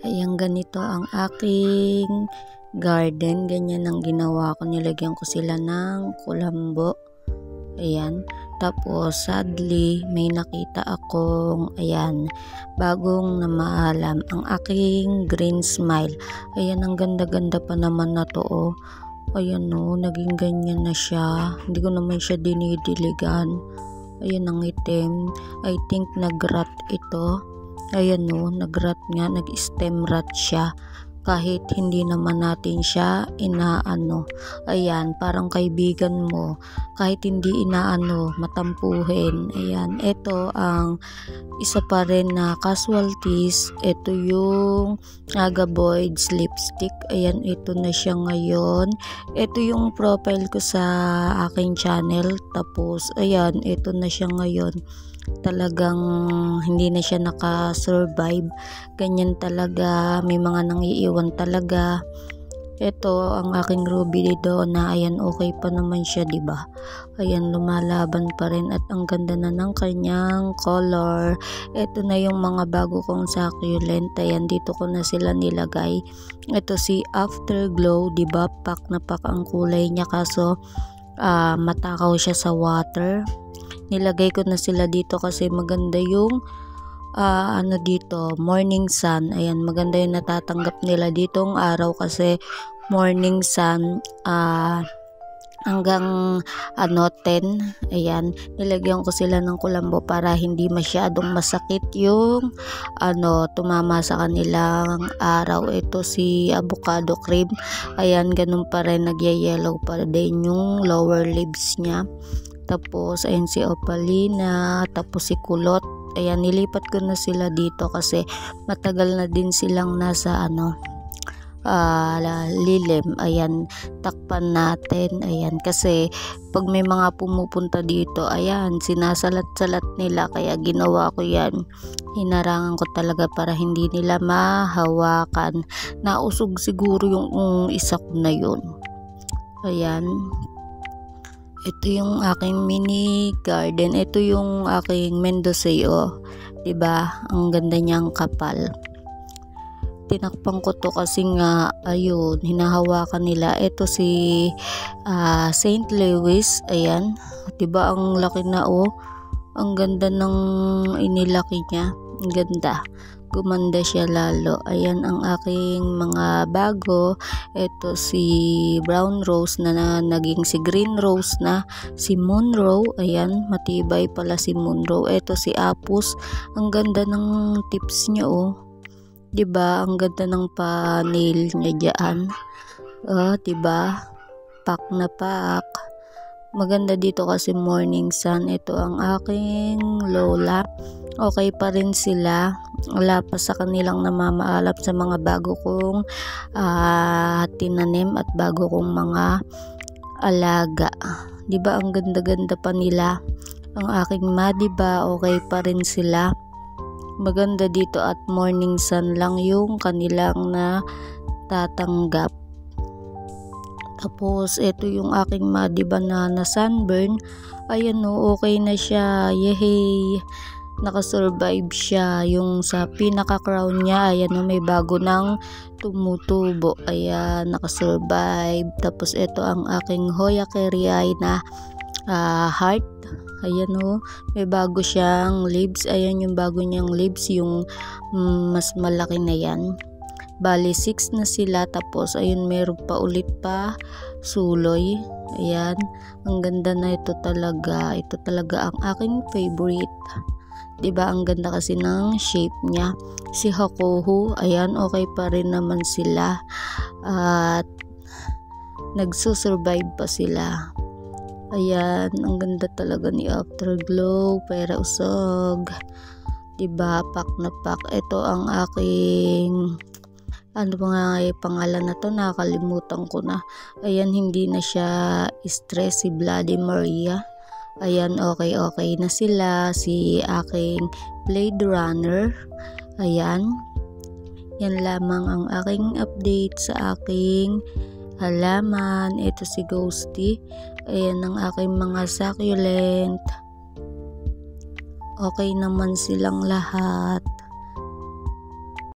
Ayan, ganito ang aking garden. Ganyan ang ginawa ko. Nilagyan ko sila ng kulambo. Ayan. Tapos, sadly, may nakita akong, ayan, bagong namaalam. Ang aking green smile. Ayan, ang ganda-ganda pa naman na to, oh. Ayan, oh, naging ganyan na siya. Hindi ko naman siya dinidiligan. Ayan, ang itim. I think nag-rot ito. Ayan, no, nag-rot nga, nag-stem rot siya. Kahit hindi naman natin siya inaano. Ayan, parang kaibigan mo. Kahit hindi inaano, matampuhin. Ayan, ito ang isa pa rin na casualties. Ito yung Agaboyd's lipstick. Ayan, ito na siya ngayon. Ito yung profile ko sa aking channel. Tapos, ayan, ito na siya ngayon. Talagang hindi na siya naka-survive. Ganyan talaga, may mga nangiiwan talaga. Ito ang aking ruby dito na ayan, okay pa naman siya, di ba? Ayan, lumalaban pa rin at ang ganda na ng kanyang color. Ito na yung mga bago kong succulent. Ayan, dito ko na sila nilagay. Ito si Afterglow, di ba? Pak na pak ang kulay niya, kaso matakaw siya sa water. Nilagay ko na sila dito kasi maganda yung ano dito, morning sun. Ayan, maganda yung natatanggap nila ditong araw kasi morning sun hanggang 10. Ayan, nilagyan ko sila ng kulambo para hindi masyadong masakit yung tumama sa kanilang araw. Ito si avocado cream. Ayan, ganun pa rin, nagyayellow pa din yung lower leaves niya. Tapos, ayan si Opalina, tapos si Kulot. Ayan, nilipat ko na sila dito kasi matagal na din silang nasa lilim. Ayan, takpan natin. Ayan, kasi pag may mga pumupunta dito, ayan, sinasalat-salat nila. Kaya ginawa ko yan. Hinarangan ko talaga para hindi nila mahawakan. Nausog siguro yung isa ko na yun. Ayan. Ito yung aking mini garden. Ito yung aking Mendoceo. Diba? Ang ganda niyang kapal. Tinakpan ko to kasi nga, ayun, hinahawakan nila. Ito si St. Louis. Ayan. Diba? Ang laki na, oh. Ang ganda ng inilaki niya. Ang ganda. Gumanda siya lalo. Ayan ang aking mga bago. Ito si brown rose na naging si green rose na. Si Monroe. Ayan, matibay pala si Monroe. Ito si Apus. Ang ganda ng tips niya, oh. Diba? Ang ganda ng pa-nail niya dyan. Diba? Pak na pak. Maganda dito kasi morning sun. Ito ang aking lola. Okay pa rin sila. Wala pa sa kanilang namamaalap sa mga bago kong tinanim at bago kong mga alaga. Diba ang ganda-ganda pa nila? Ang aking madiba, okay pa rin sila. Maganda dito at morning sun lang yung kanilang natatanggap. Tapos, ito yung aking madiba na sunburn. Ayan, o, okay na siya. Yehey! Nakasurvive siya. Yung sa pinaka-crown niya, ayan, o, may bago nang tumutubo. Ayan, nakasurvive. Tapos, ito ang aking Hoya Keriai na heart. Ayan, o, may bago siyang leaves. Ayan yung bago niyang leaves, yung mas malaki na yan. Bali 6 na sila. Tapos ayun, meron pa ulit pa suloy. Ayan, ang ganda na ito talaga. Ito talaga ang aking favorite. Diba, ang ganda kasi ng shape niya. Si Hakuhu, ayan, okay pa rin naman sila. At nagsusurvive pa sila. Ayan, ang ganda talaga ni Afterglow. Pero usog. Diba, pak na pak. Ito ang aking pangalan na to, nakakalimutan ko na. Ayan, hindi na siya stress, si Bloody Maria. Ayan, okay na sila. Si aking Blade Runner. Ayan, yan lamang ang aking update sa aking halaman. Ito si Ghosty. Ayan ang aking mga succulent. Okay naman silang lahat.